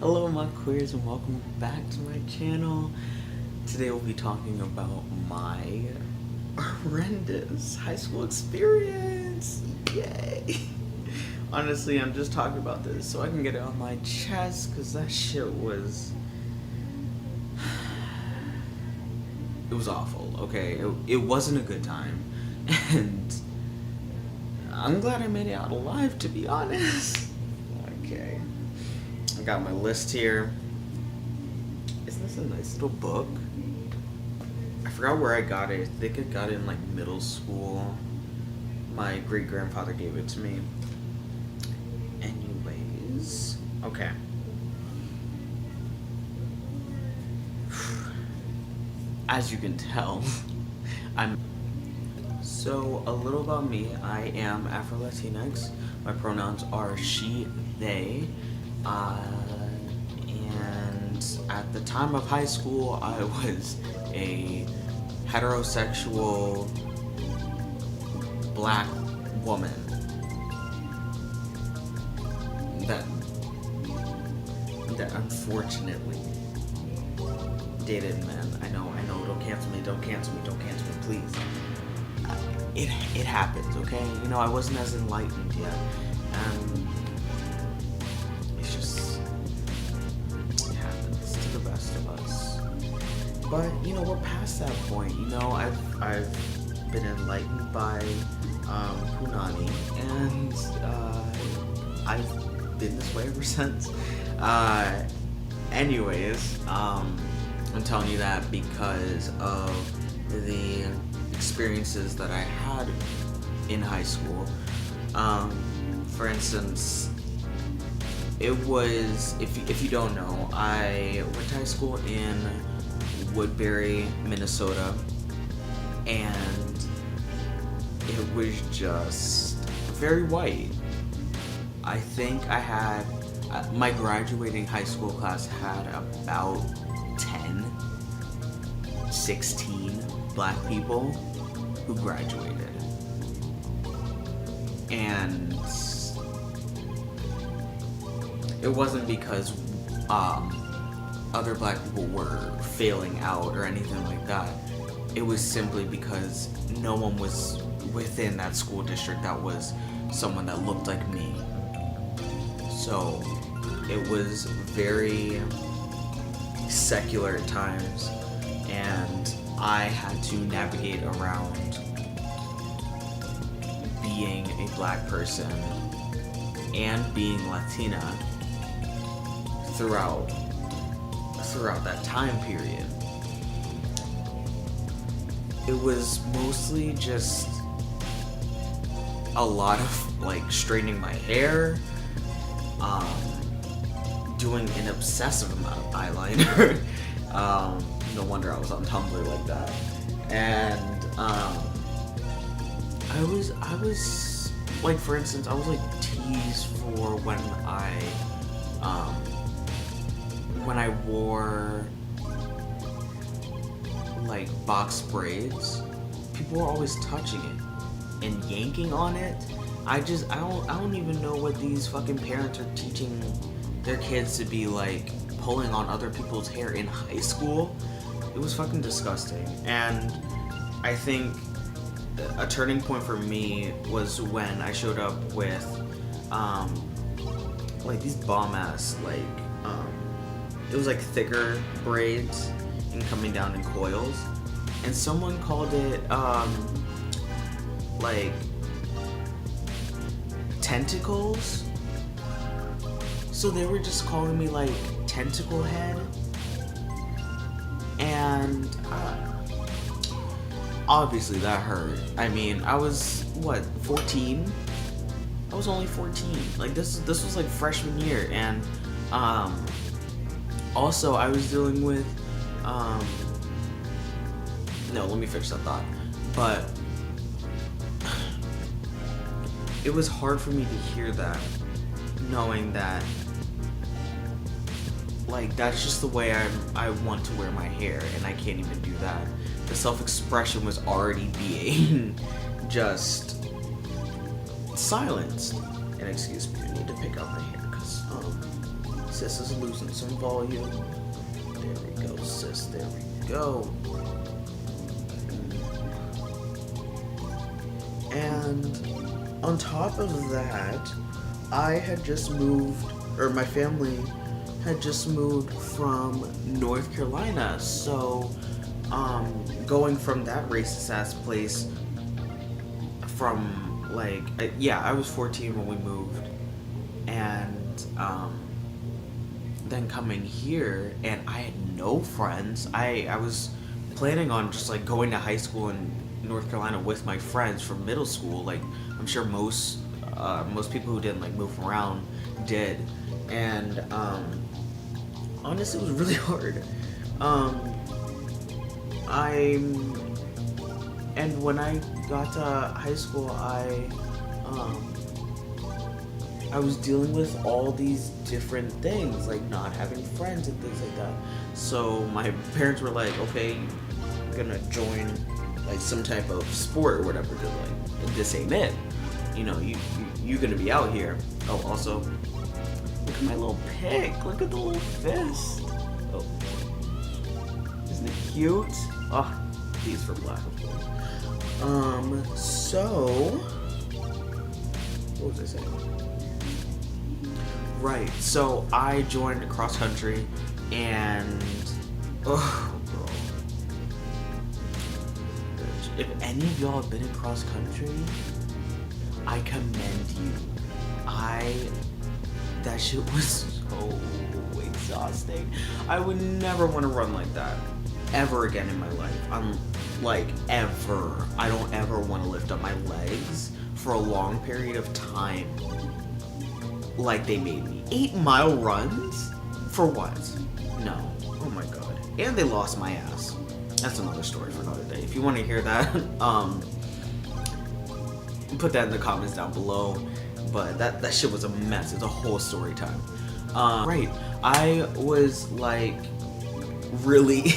Hello my queers and welcome back to my channel. Today we'll be talking about my horrendous high school experience. Yay! Honestly, I'm just talking about this so I can get it on my chest because that shit was... It was awful, okay? It wasn't a good time. And I'm glad I made it out alive, to be honest. Okay. I got my list here. Isn't this a nice little book? I forgot where I got it. I think I got it in like middle school. My great grandfather gave it to me. Anyways, okay. As you can tell, So, a little about me. I am Afro-Latinx. My pronouns are she, they. And at the time of high school, I was a heterosexual black woman that unfortunately dated men. I know, don't cancel me, please. It happens, okay? You know, I wasn't as enlightened yet. It's just, it happens to the best of us. But, you know, we're past that point. You know, I've been enlightened by Punani, and I've been this way ever since. Anyways, I'm telling you that because of the experiences that I had in high school. For instance, it was, if you don't know, I went to high school in Woodbury, Minnesota, and it was just very white. I think I had, my graduating high school class had about 16 black people who graduated. And it wasn't because other black people were failing out or anything like that. It was simply because no one was within that school district that was someone that looked like me. So it was very secular at times, and I had to navigate around being a black person and being Latina throughout that time period. It was mostly just a lot of like straightening my hair, doing an obsessive amount of eyeliner. No wonder I was on Tumblr like that. And I was like, for instance, I was like teased for when I wore like box braids. People were always touching it and yanking on it. I don't even know what these fucking parents are teaching their kids to be like pulling on other people's hair in high school. It was fucking disgusting. And I think a turning point for me was when I showed up with like these bomb ass it was like thicker braids and coming down in coils, and someone called it like tentacles. So they were just calling me like tentacle head. And obviously that hurt. I mean, I was, what, 14? I was only 14. Like, this was like freshman year. And also I was dealing with, no, let me finish that thought. But it was hard for me to hear that, knowing that like that's just the way I want to wear my hair, and I can't even do that. The self-expression was already being just silenced. And excuse me, I need to pick out my hair because Sis is losing some volume. There we go, sis. There we go. And on top of that, I had just moved, or my family had just moved from North Carolina. So, going from that racist ass place from like, I was 14 when we moved, and then coming here, and I had no friends. I was planning on just like going to high school in North Carolina with my friends from middle school. Like, I'm sure most people who didn't like move around did, and honestly, it was really hard. And when I got to high school, I was dealing with all these different things, like not having friends and things like that. So my parents were like, okay, you're gonna join like some type of sport or whatever, because like this ain't it. You know, you're gonna be out here. Oh, also, look at my little pig. Look at the little fist. Oh, isn't it cute? Oh, these for black, of course. So what was I saying? Right. So I joined cross country, and bro. If any of y'all have been in cross country, I commend you. That shit was so exhausting. I would never want to run like that ever again in my life. I'm like, ever. I don't ever want to lift up my legs for a long period of time like they made me. 8-mile runs? For what? No. Oh my god. And they lost my ass. That's another story for another day. If you want to hear that, put that in the comments down below. But that shit was a mess. It's a whole story time. Right. I was like really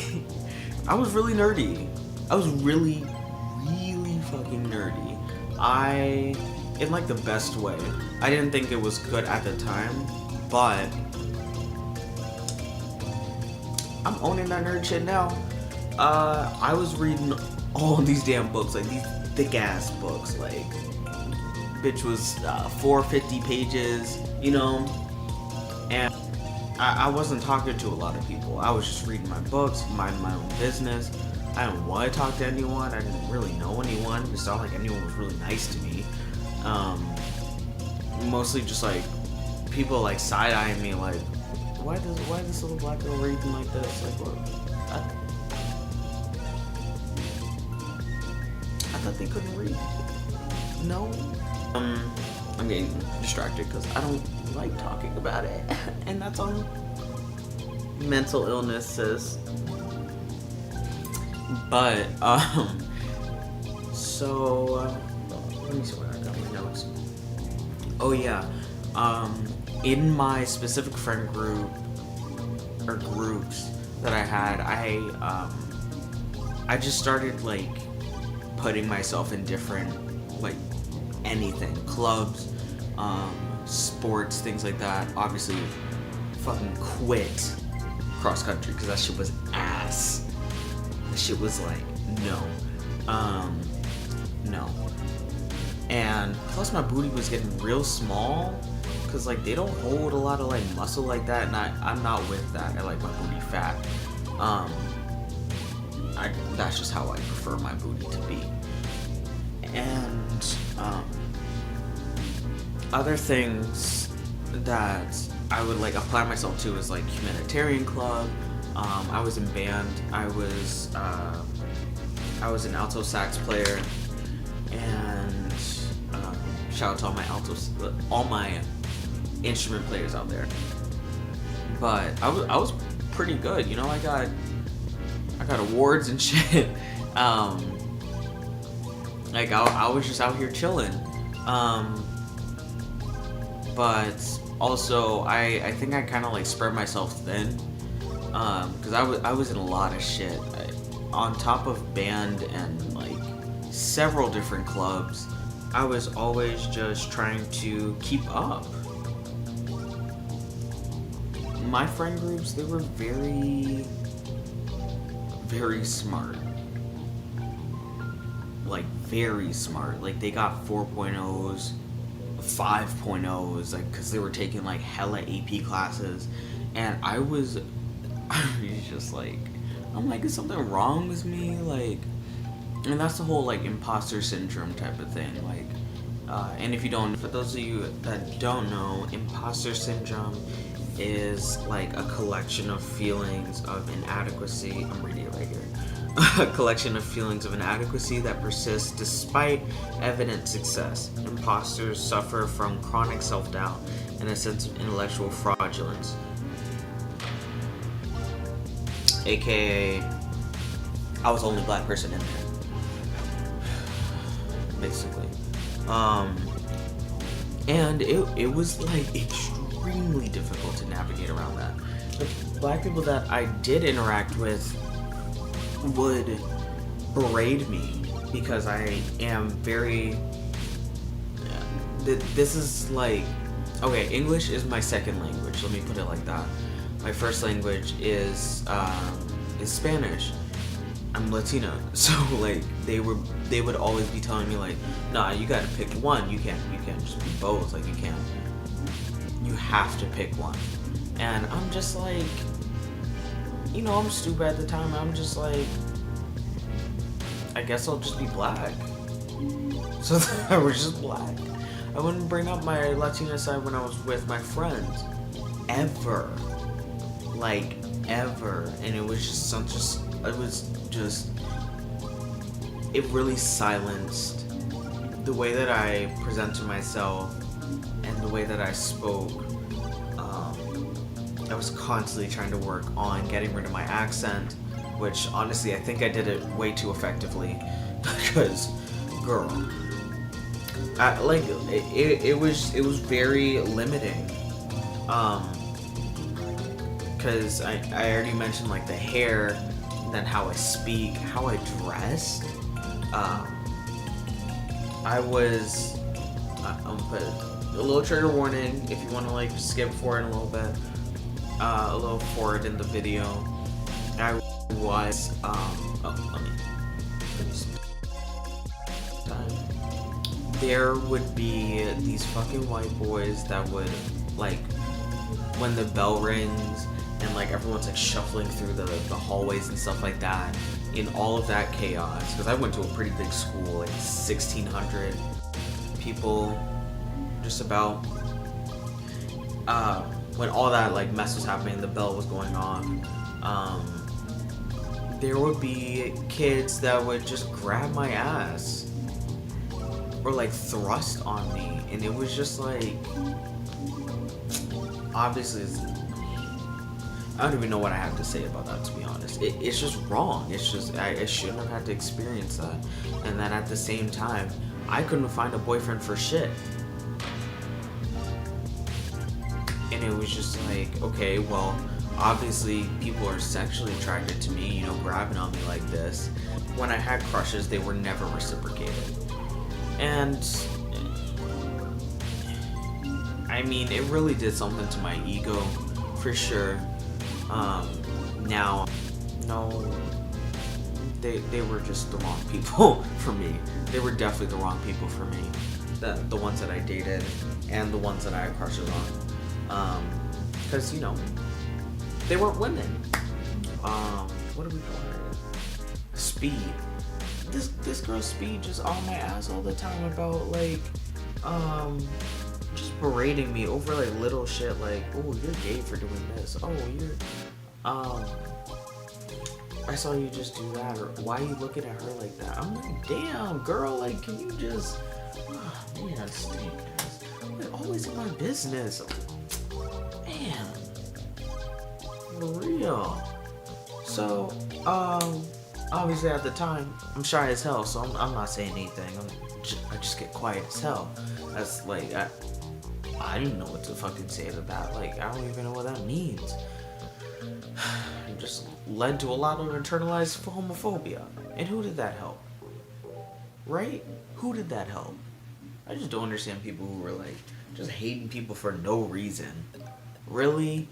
I was really nerdy. I was really fucking nerdy. In like the best way. I didn't think it was good at the time, but I'm owning that nerd shit now. I was reading all these damn books, like these thick ass books, like bitch was 450 pages, you know, and I wasn't talking to a lot of people. I was just reading my books, minding my own business. I didn't want to talk to anyone. I didn't really know anyone. It's not like anyone was really nice to me. Mostly just like people like side-eyeing me, like, why is this little black girl reading like this? Like, what? I thought they couldn't read. No. I'm getting distracted because I don't like talking about it, and that's on mental illness, sis. But so let me see what I got in my notes. Oh yeah, in my specific friend group or groups that I had, I just started like putting myself in different, like, anything, clubs, sports, things like that. Obviously, fucking quit cross country because that shit was ass. That shit was like, no. And plus my booty was getting real small because like they don't hold a lot of like muscle like that, and I'm not with that. I like my booty fat. That's just how I prefer my booty to be. And other things that I would like apply myself to is like humanitarian club. I was in band. I was an alto sax player, and shout out to all my instrument players out there. But I was pretty good, you know. I got awards and shit. Like I was just out here chilling. But also I think I kind of like spread myself thin, because I was in a lot of shit. On top of band and like several different clubs, I was always just trying to keep up. my friend groups, they were very, very smart. Like, very smart. Like, they got 4.0s, 5.0s, like, because they were taking, like, hella AP classes. And I was just like, I'm like, is something wrong with me? Like, and that's the whole, like, imposter syndrome type of thing. Like, and if you don't, for those of you that don't know, imposter syndrome is like a collection of feelings of inadequacy. I'm reading it right here. A collection of feelings of inadequacy that persist despite evident success. Imposters suffer from chronic self-doubt and a sense of intellectual fraudulence. AKA, I was the only black person in there. Basically. And it was like extremely difficult to navigate around that. The black people that I did interact with would berate me because I am very. This is like, okay, English is my second language. Let me put it like that. My first language is Spanish. I'm Latino, so like they would always be telling me like, nah, you gotta pick one. You can't just be both. Like you have to pick one. And I'm just like, you know, I'm stupid at the time. I'm just like, I guess I'll just be black. So I was just black. I wouldn't bring up my Latino side when I was with my friends, ever, like ever. And it was just it really silenced the way that I presented myself and the way that I spoke. I was constantly trying to work on getting rid of my accent, which honestly I think I did it way too effectively. Because, girl, it was very limiting. Because I already mentioned like the hair, then how I speak, how I dress. I'm gonna put a little trigger warning if you want to like skip forward a little bit, a little forward in the video. I was there would be these fucking white boys that would, like, when the bell rings and like everyone's like shuffling through the hallways and stuff like that, in all of that chaos, because I went to a pretty big school, like 1,600 people, just about. When all that like mess was happening, the bell was going on, there would be kids that would just grab my ass or like thrust on me, and it was just like, obviously I don't even know what I have to say about that, to be honest. It's just wrong. It's just, I shouldn't have had to experience that. And then at the same time, I couldn't find a boyfriend for shit. And it was just like, okay, well, obviously people are sexually attracted to me, you know, grabbing on me like this. When I had crushes, they were never reciprocated. And I mean, it really did something to my ego, for sure. Now, no, they were just the wrong people for me. They were definitely the wrong people for me. The ones that I dated and the ones that I had crushes on. Because, you know, they weren't women. What do we call her? Speed. This girl Speed just on my ass all the time about, like, just berating me over like little shit, like, oh, you're gay for doing this, oh, you're I saw you just do that, or why are you looking at her like that? I'm like, damn girl, like, can you just, man, I stink, like, always in my business, man, for real. So obviously at the time I'm shy as hell, so I'm not saying anything. I just get quiet as hell. That's like, I didn't know what to fucking say to that. Like, I don't even know what that means. It just led to a lot of internalized homophobia. And who did that help? Right? Who did that help? I just don't understand people who were like just hating people for no reason. Really?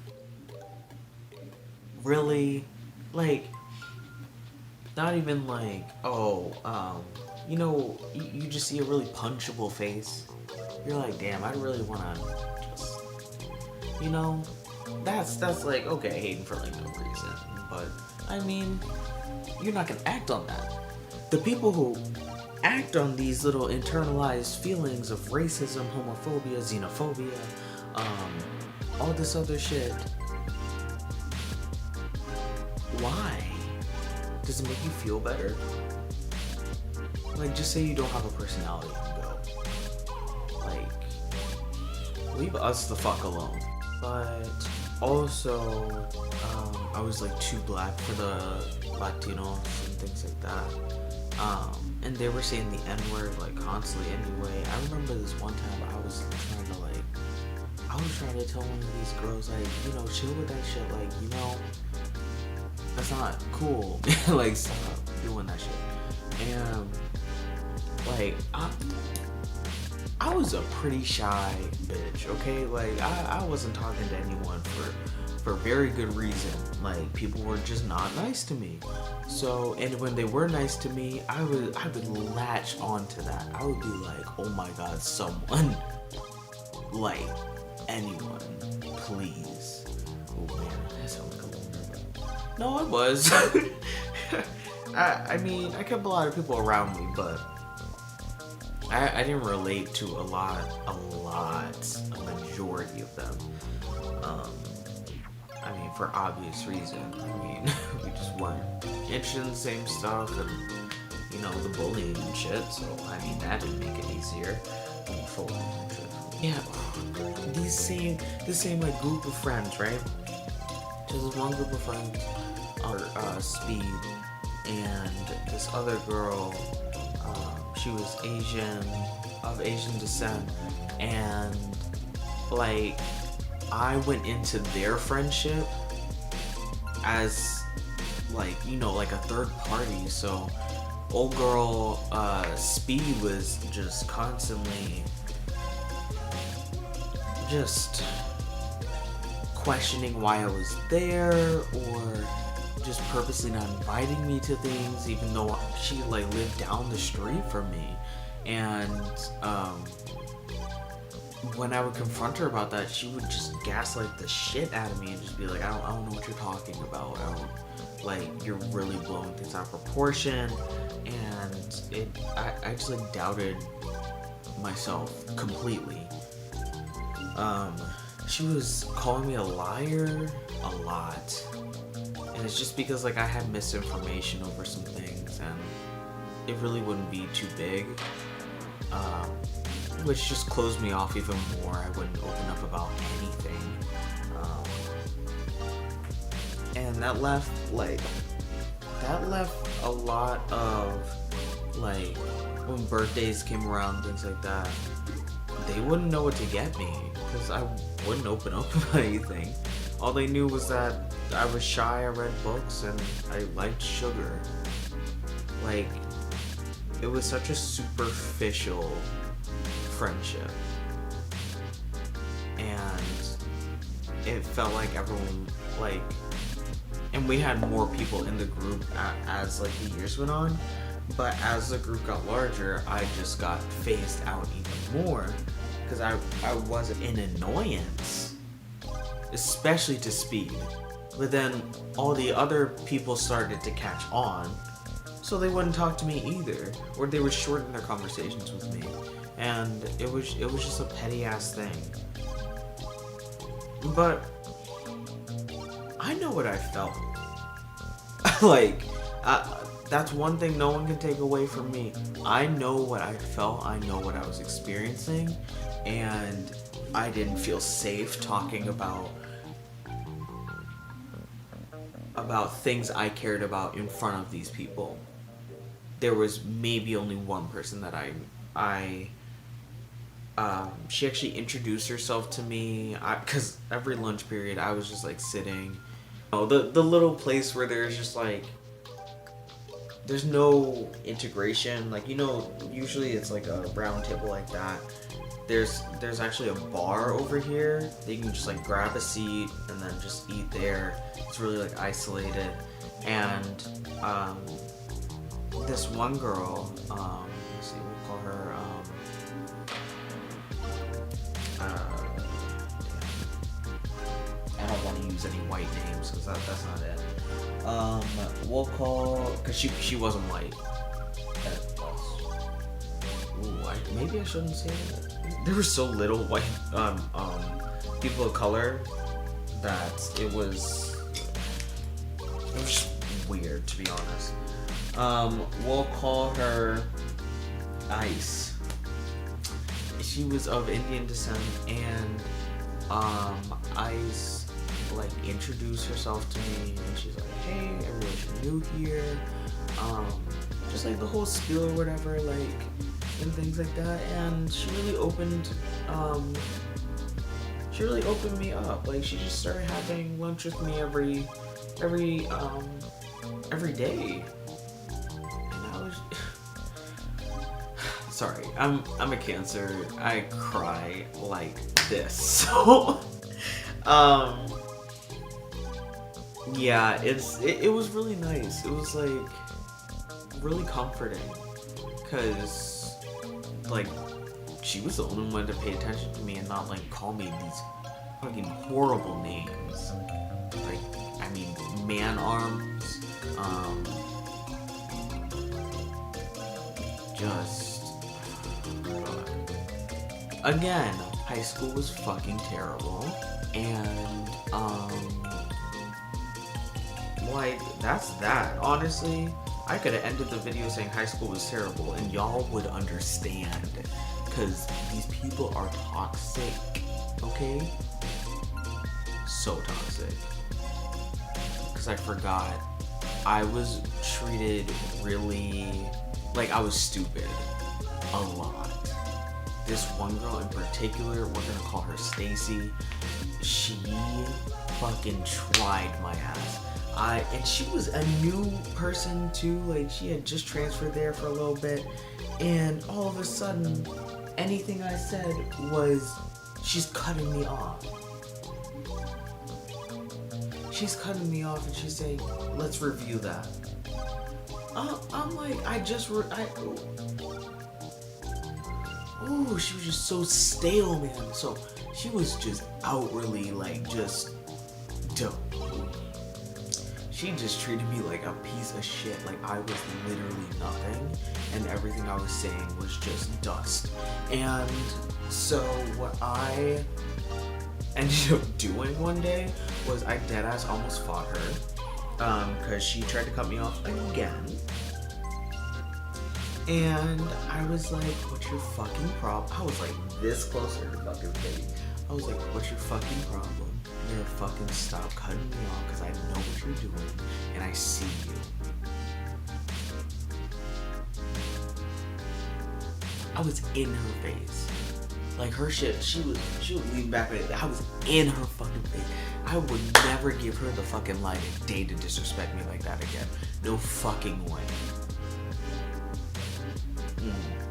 really, like, not even like, oh, you just see a really punchable face. You're like, damn, I really wanna just, you know, that's like, okay, hating for like no reason. But, I mean, you're not gonna act on that. The people who act on these little internalized feelings of racism, homophobia, xenophobia, all this other shit, why? Does it make you feel better? Like, just say you don't have a personality and go. Like, leave us the fuck alone. But also, I was like too black for the Latinos and things like that. And they were saying the N-word like constantly anyway. I remember this one time I was trying to tell one of these girls, like, chill with that shit, like, that's not cool. Like, stop doing that shit. And like, I was a pretty shy bitch, okay? Like, I wasn't talking to anyone for very good reason. Like, people were just not nice to me. So, and when they were nice to me, I would latch onto that. I would be like, oh my god, someone, like, anyone, please. Oh man, that sounds like a loner. No, it was. I mean, I kept a lot of people around me, but I didn't relate to a majority of them. I mean, for obvious reasons. I mean, we just weren't interested in the same stuff, and the bullying and shit. So I mean, that didn't make it easier. Yeah, this same like group of friends, right? Just this one group of friends, Speed, and this other girl. She was of Asian descent, and like, I went into their friendship as like, like a third party. So old girl Speed was just constantly just questioning why I was there, or just purposely not inviting me to things, even though she like lived down the street from me. And when I would confront her about that, she would just gaslight the shit out of me and just be like, I don't know what you're talking about. You're really blowing things out of proportion. And I just like doubted myself completely. She was calling me a liar a lot. And it's just because like I had misinformation over some things, and it really wouldn't be too big. Which just closed me off even more. I wouldn't open up about anything. And that left a lot of, like, when birthdays came around, things like that, they wouldn't know what to get me, because I wouldn't open up about anything. All they knew was that I was shy, I read books, and I liked sugar. Like, it was such a superficial friendship. And it felt like everyone, like, and we had more people in the group as like the years went on, but as the group got larger, I just got phased out even more, because I was an annoyance, especially to Speed. But then all the other people started to catch on, so they wouldn't talk to me either, or they would shorten their conversations with me, and it was just a petty ass thing. But I know what I felt. Like, that's one thing no one can take away from me. I know what I felt, I know what I was experiencing, and I didn't feel safe talking about things I cared about in front of these people. There was maybe only one person that she actually introduced herself to me, because every lunch period I was just like sitting, the little place where there's just like, there's no integration, like, usually it's like a round table like that, there's actually a bar over here that you can just like grab a seat and then just eat there. It's really like isolated. And this one girl, let's see, we'll call her I don't want to use any white names because that's not it. We'll call, because she wasn't white. Ooh, maybe I shouldn't say that. There were so little white people of color that it was just weird, to be honest. We'll call her Ice. She was of Indian descent, and Ice like introduced herself to me, and she's like, "Hey, I realize you're new here." Just like the whole spiel or whatever, like, and things like that. And she really opened me up. Like, she just started having lunch with me every day. And I was sorry, I'm a Cancer. I cry like this. So yeah, it was really nice. It was like really comforting, because like she was the only one to pay attention to me and not like call me these fucking horrible names. Like, I mean, man arms, just again, high school was fucking terrible, and like, that's that. Honestly, I could have ended the video saying high school was terrible and y'all would understand, because these people are toxic, okay? So toxic. Because I forgot, I was treated really, like I was stupid a lot. This one girl in particular, we're gonna call her Stacy, she fucking tried my ass. And she was a new person too, like she had just transferred there for a little bit, and all of a sudden, anything I said was, she's cutting me off. She's cutting me off and she's saying, let's review that. I'm like, ooh, she was just so stale, man. So she was just outwardly like just dope. She just treated me like a piece of shit. Like I was literally nothing, and everything I was saying was just dust. And so what I ended up doing one day was I deadass almost fought her, because she tried to cut me off again. And I was like, what's your fucking problem? I was like this close to her fucking face. I was like, what's your fucking problem? You're gonna fucking stop cutting me off, because I know what you're doing and I see you. I was in her face. Like her shit, she would lean back with it. I was in her fucking face. I would never give her the fucking light of day to disrespect me like that again. No fucking way.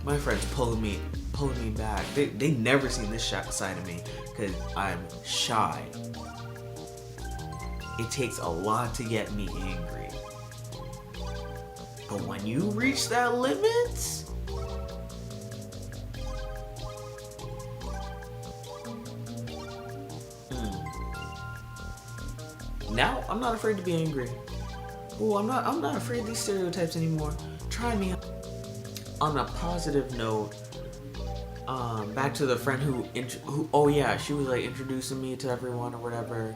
My friends pulling me back. They never seen this side of me, because I'm shy. It takes a lot to get me angry. But when you reach that limit, now I'm not afraid to be angry. Ooh, I'm not afraid of these stereotypes anymore. Try me. On a positive note, back to the friend who oh yeah, she was like introducing me to everyone or whatever.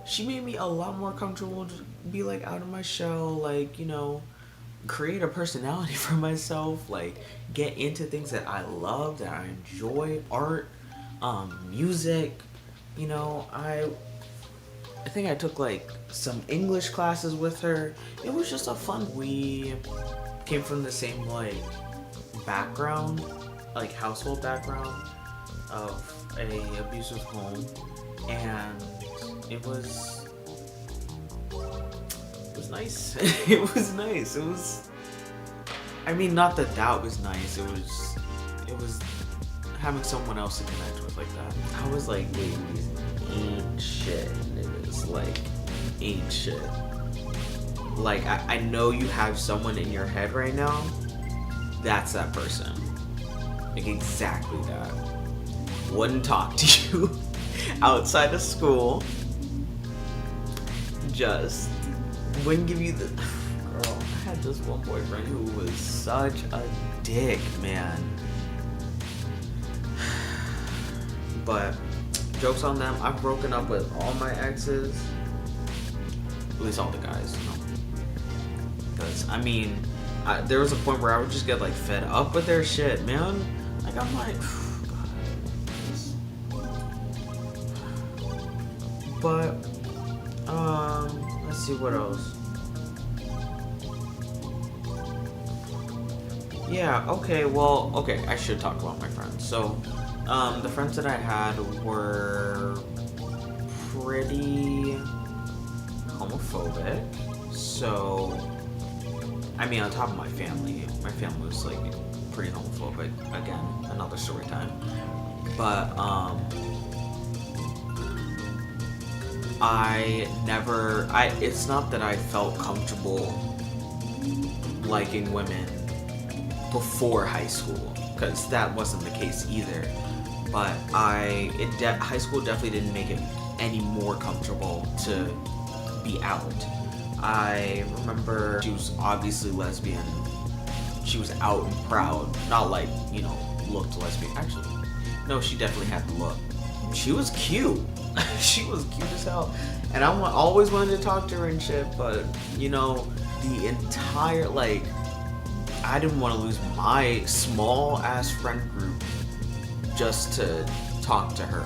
She made me a lot more comfortable to be like out of my shell, like, you know, create a personality for myself, like get into things that I love, that I enjoy, art, music. You know, I think I took like some English classes with her. It was just a fun. We came from the same like background, like household background of a abusive home, and it was nice. It was nice. It was, I mean, not that was nice. It was having someone else to connect with like that. I was like, dude, these ain't shit, niggas. Like, ain't shit. Like, I know you have someone in your head right now. That's that person. Like, exactly that. Wouldn't talk to you outside of school. Just wouldn't give you the... Girl, I had this one boyfriend who was such a dick, man. But jokes on them. I've broken up with all my exes. At least all the guys, you know. Because, I mean, there was a point where I would just get, like, fed up with their shit, man. Like, I'm like, God. But, let's see what else. Yeah, okay, well, okay, I should talk about my friends. So, the friends that I had were pretty homophobic. So, I mean, on top of my family was, like, pretty homophobic. Again, another story time. But, it's not that I felt comfortable liking women before high school, because that wasn't the case either. But high school definitely didn't make it any more comfortable to be out. I remember she was obviously lesbian. She was out and proud, not like, you know, looked lesbian. Actually, no, she definitely had the look. She was cute. She was cute as hell, and I always wanted to talk to her and shit. But you know, the entire, like, I didn't want to lose my small ass friend group just to talk to her,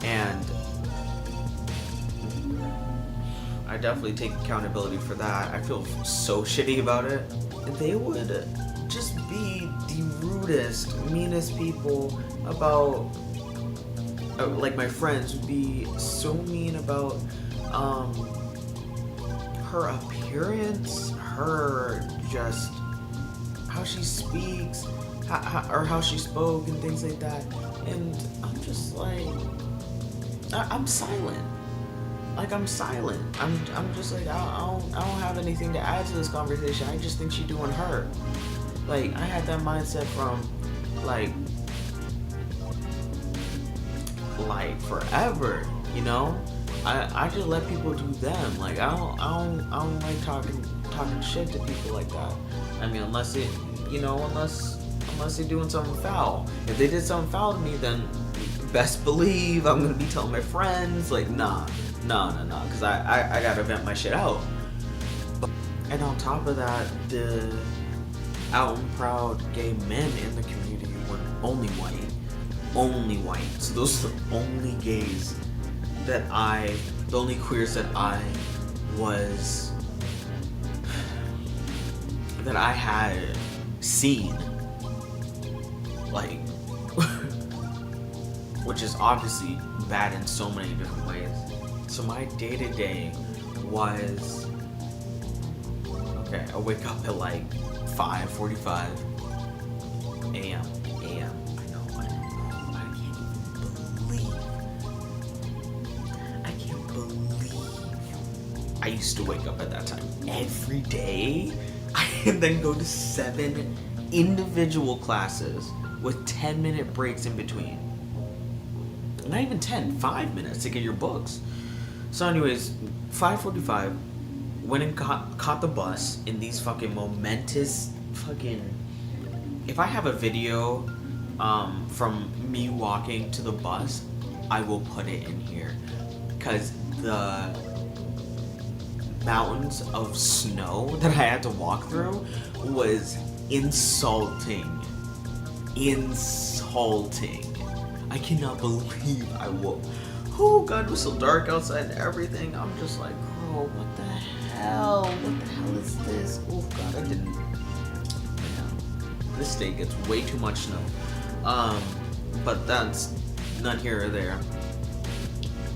and I definitely take accountability for that. I feel so shitty about it. They would just be the rudest, meanest people about, like, my friends would be so mean about her appearance, her just how she speaks, or how she spoke and things like that. And I'm just like, I'm silent. Like, I'm silent. I'm just like, I don't have anything to add to this conversation. I just think she's doing her. Like, I had that mindset from like forever, you know. I just let people do them. Like, I don't like talking shit to people like that. I mean, unless they're doing something foul. If they did something foul to me, then best believe I'm gonna be telling my friends, like, nah, because I gotta vent my shit out. And on top of that, the out and proud gay men in the community were only white. So those are the only gays that the only queers that I had seen, like, which is obviously bad in so many different ways. So my day-to-day was, okay, I wake up at like 5:45 a.m. I can't believe I used to wake up at that time every day and then go to 7 individual classes with 10-minute breaks in between. Not even 10, 5 minutes to get your books. So anyways, 5:45, went and caught the bus in these fucking momentous fucking... If I have a video from me walking to the bus, I will put it in here. Because the mountains of snow that I had to walk through was insulting. I cannot believe I woke. Oh god, it was so dark outside and everything. I'm just like, bro, what the hell? What the hell is this? Oh god, I didn't. Man, this state gets way too much snow. But that's none here or there.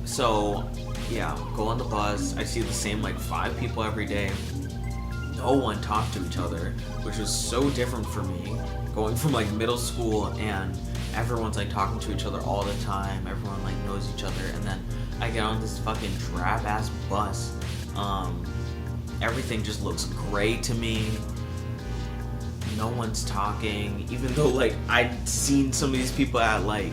So yeah, go on the bus. I see the same like 5 people every day. No one talked to each other, which was so different for me, going from like middle school and everyone's like talking to each other all the time. Everyone like knows each other, and then I get on this fucking drab ass bus. Everything just looks gray to me. No one's talking, even though like I'd seen some of these people at like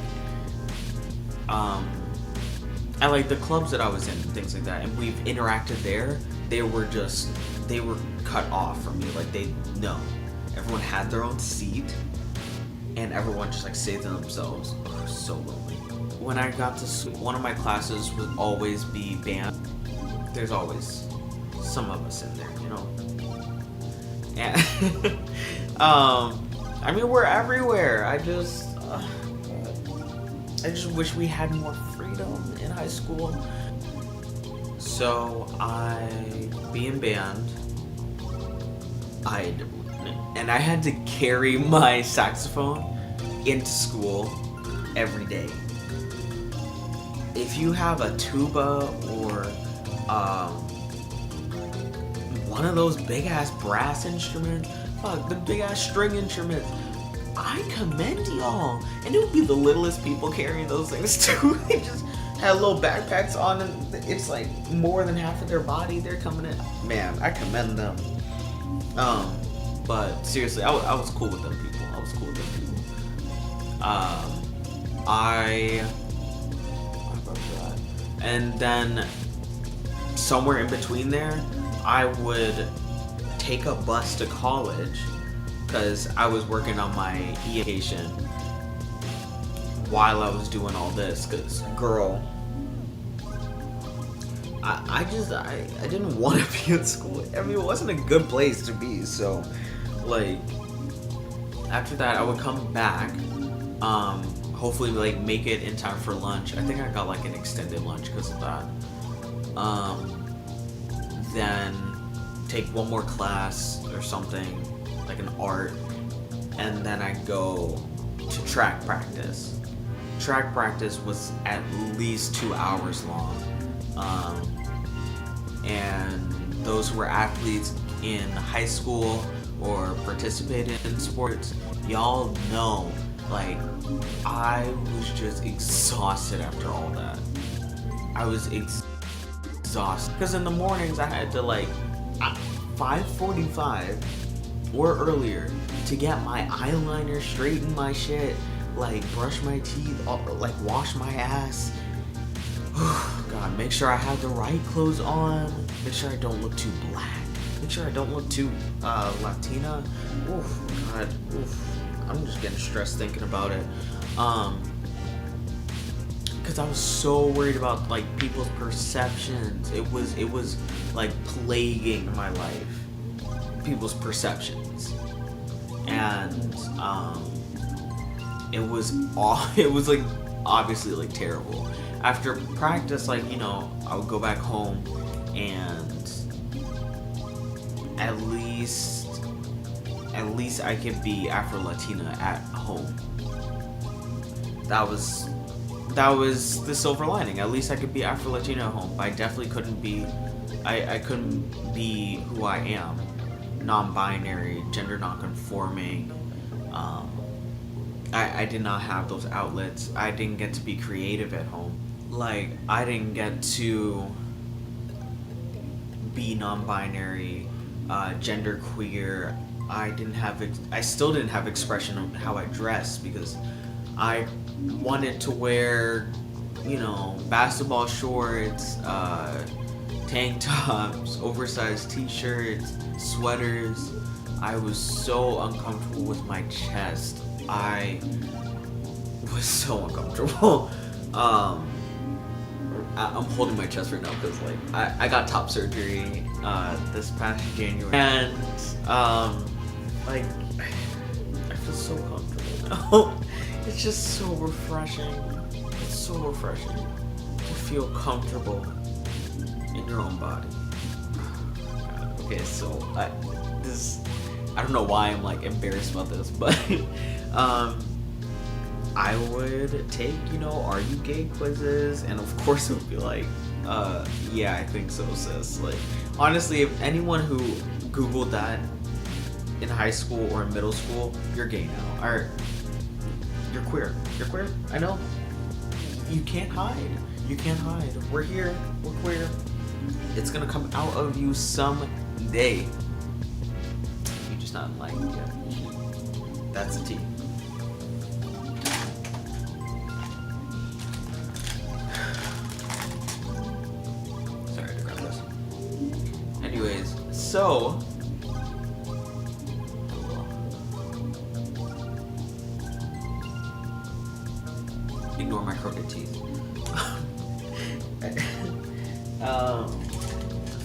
the clubs that I was in, things like that, and we've interacted there. They were cut off from me. Like everyone had their own seat, and everyone just like stayed to themselves. Oh, it was so lonely. When I got to school, one of my classes would always be band. There's always some of us in there, you know. And I mean, we're everywhere. I just wish we had more freedom in high school. So be in band. And I had to carry my saxophone into school every day. If you have a tuba or one of those big ass brass instruments, the big ass string instruments, I commend y'all. And it would be the littlest people carrying those things too. They just had little backpacks on, and it's like more than half of their body. They're coming in. Man, I commend them. But seriously, I was cool with them people. And then somewhere in between there, I would take a bus to college because I was working on my education while I was doing all this. Because, girl, I didn't want to be in school. I mean, it wasn't a good place to be. So, like, after that, I would come back. Hopefully, like, make it in time for lunch. I think I got like an extended lunch because of that. Then take one more class or something, like an art, and then I go to track practice. Track practice was at least 2 hours long. And those who were athletes in high school or participated in sports, y'all know, like, I was just exhausted after all that. I was exhausted. Because in the mornings I had to, like, 5:45 or earlier to get my eyeliner, straighten my shit, like, brush my teeth, like, wash my ass. God, make sure I have the right clothes on. Make sure I don't look too black. Make sure I don't look too Latina. Oof, God, oof. I'm just getting stressed thinking about it. Because I was so worried about, like, people's perceptions. It was like plaguing my life. People's perceptions. And it was like obviously like terrible. After practice, like, you know, I would go back home and at least I could be Afro-Latina at home. That was the silver lining. At least I could be Afro-Latina at home. But I definitely couldn't be. I couldn't be who I am. Non-binary, gender non-conforming. I did not have those outlets. I didn't get to be creative at home. Like, I didn't get to be non-binary, genderqueer. I still didn't have expression of how I dress because I wanted to wear, you know, basketball shorts, tank tops, oversized t-shirts, sweaters. I was so uncomfortable with my chest. I was so uncomfortable. I'm holding my chest right now because, like, I got top surgery this past January, and like, I feel so comfortable now. It's just so refreshing. It's so refreshing to feel comfortable in your own body. Okay, so I don't know why I'm like embarrassed about this, but I would take, you know, are you gay quizzes, and of course it would be like, yeah, I think so, sis. Like, honestly, if anyone who Googled that in high school or in middle school, you're gay now. Or You're queer. You're queer. I know. You can't hide. You can't hide. We're here. We're queer. It's gonna come out of you someday. You're just not like it yet. That's the tea. Sorry to grab this. Anyways, so ignore my crooked teeth.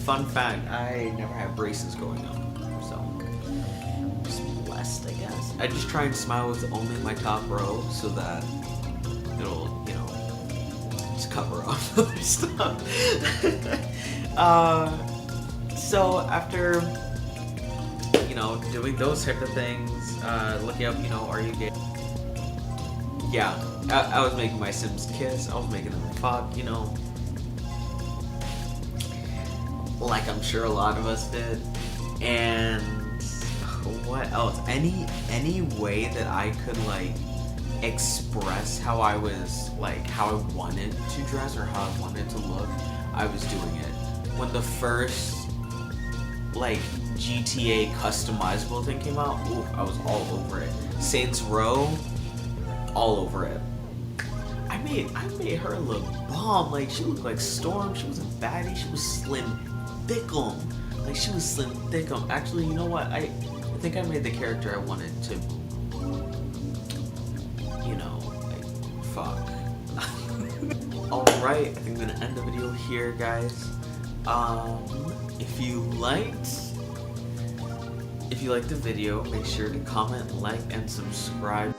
Fun fact, I never had braces growing up, so I'm just blessed, I guess. I just try and smile with only my top row so that it'll, you know, just cover up other stuff. So after, you know, doing those type of things, looking up, you know, are you gay? Yeah, I was making my Sims kiss, I was making them fuck, you know, like I'm sure a lot of us did. And what else? Any way that I could like express how I was, like how I wanted to dress or how I wanted to look, I was doing it. When the first like GTA customizable thing came out, ooh, I was all over it. Saints Row, all over it. I made her look bomb. Like she looked like Storm. She was a baddie. She was slim thickum. Like she was slim thickum. Actually, you know what? I think I made the character I wanted to. You know, like fuck. All right, I think I'm gonna end the video here, guys. If you liked the video, make sure to comment, like, and subscribe.